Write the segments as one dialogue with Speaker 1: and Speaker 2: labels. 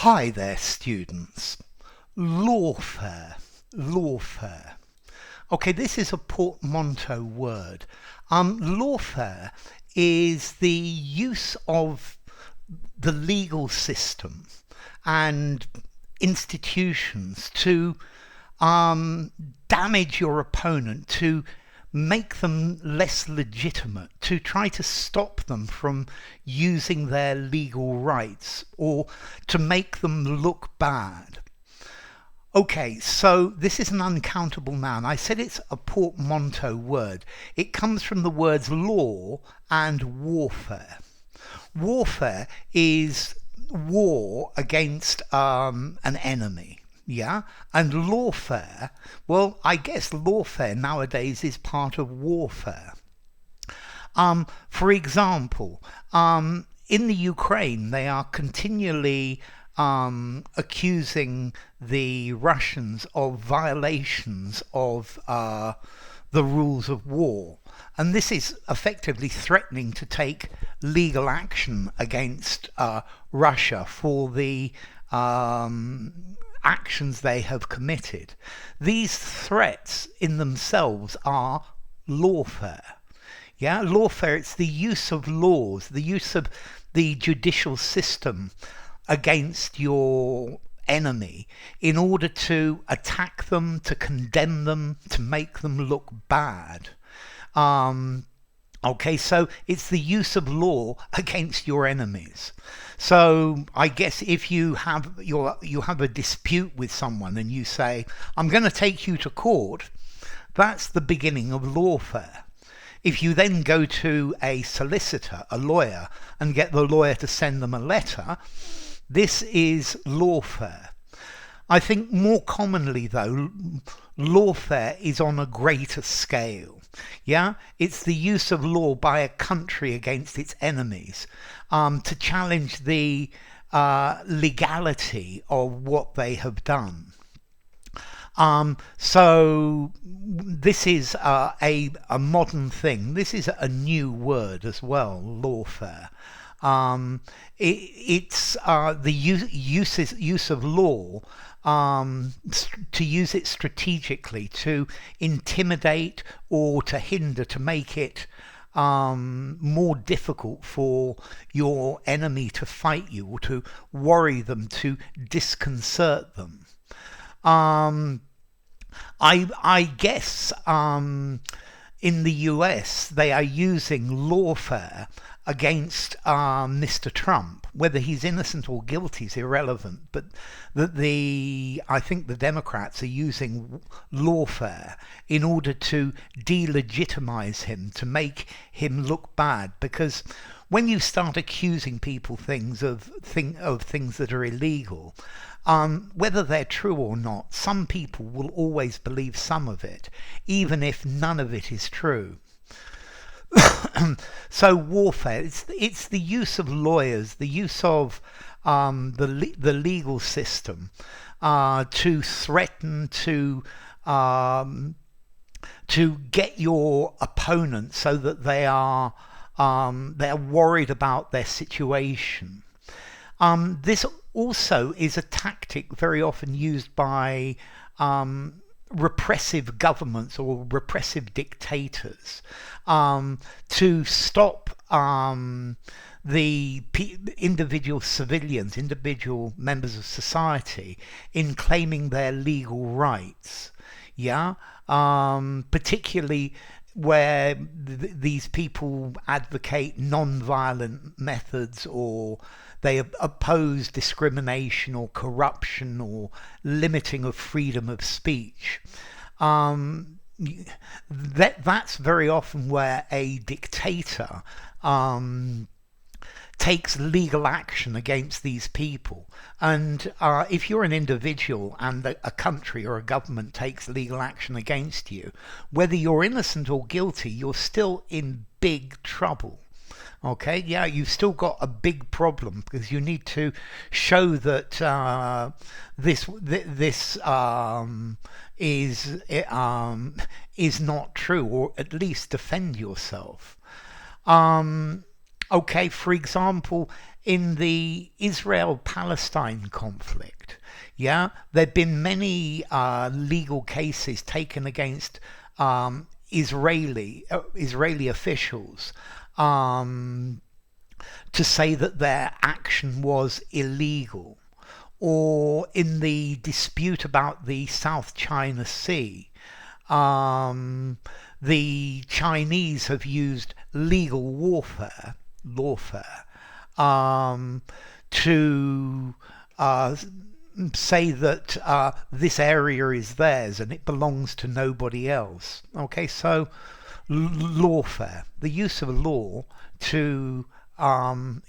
Speaker 1: Hi there, students. Lawfare. Lawfare. Okay, this is a portmanteau word. Lawfare is the use of the legal system and institutions to damage your opponent, to make them less legitimate, to try to stop them from using their legal rights, or to make them look bad. Okay, so this is an uncountable noun. I said it's a portmanteau word. It comes from the words law and warfare. Warfare is war against an enemy. Yeah, and lawfare, well, I guess lawfare nowadays is part of warfare. For example, in the Ukraine, they are continually accusing the Russians of violations of the rules of war. And this is effectively threatening to take legal action against Russia for the actions they have committed. These threats in themselves are lawfare. Yeah, lawfare, it's the use of laws, the use of the judicial system against your enemy in order to attack them, to condemn them, to make them look bad. Okay, so it's the use of law against your enemies. So I guess if you have a dispute with someone and you say, I'm going to take you to court, that's the beginning of lawfare. If you then go to a solicitor, a lawyer, and get the lawyer to send them a letter, this is lawfare. I think more commonly, though, lawfare is on a greater scale. Yeah, it's the use of law by a country against its enemies to challenge the legality of what they have done. So this is a modern thing. This is a new word as well, lawfare. It's the use of law to use it strategically to intimidate or to hinder, to make it more difficult for your enemy to fight you, or to worry them, to disconcert them. I guess in the US they are using lawfare against Mr. Trump. Whether he's innocent or guilty is irrelevant, but I think the Democrats are using lawfare in order to delegitimize him, to make him look bad. Because when you start accusing people of things that are illegal, whether they're true or not, some people will always believe some of it, even if none of it is true. So warfare, it's the use of lawyers, the use of the legal system to threaten, to get your opponent so that they're worried about their situation. This also is a tactic very often used by repressive governments or repressive dictators to stop the individual civilians, individual members of society in claiming their legal rights. Yeah, particularly where these people advocate non-violent methods, or they oppose discrimination or corruption or limiting of freedom of speech. That's very often where a dictator takes legal action against these people. And if you're an individual and a country or a government takes legal action against you, whether you're innocent or guilty, you're still in big trouble. Okay, yeah, you've still got a big problem, because you need to show that this is not true, or at least defend yourself. Okay, for example, in the Israel-Palestine conflict, yeah, there've been many legal cases taken against Israeli officials to say that their action was illegal. Or in the dispute about the South China Sea, the Chinese have used legal warfare, lawfare, to say that this area is theirs and it belongs to nobody else. Okay, so lawfare, the use of law to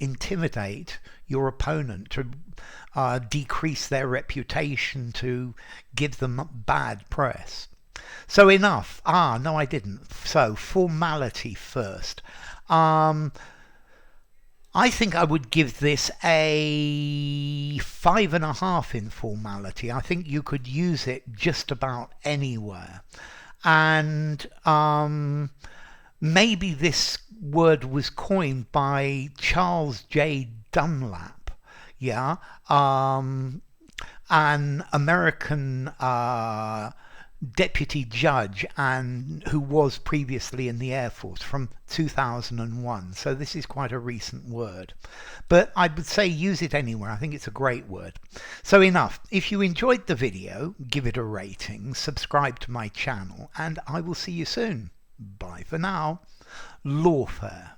Speaker 1: intimidate your opponent, to decrease their reputation, to give them bad press. So enough. No, I didn't. So formality first. I think I would give this a 5.5 in formality. I think you could use it just about anywhere. And maybe this word was coined by Charles J. Dunlap, yeah, an American deputy judge and who was previously in the Air Force from 2001. So this is quite a recent word, but I would say use it anywhere. I think it's a great word. So enough. If you enjoyed the video, give it a rating, subscribe to my channel, and I will see you soon. Bye for now. Lawfare.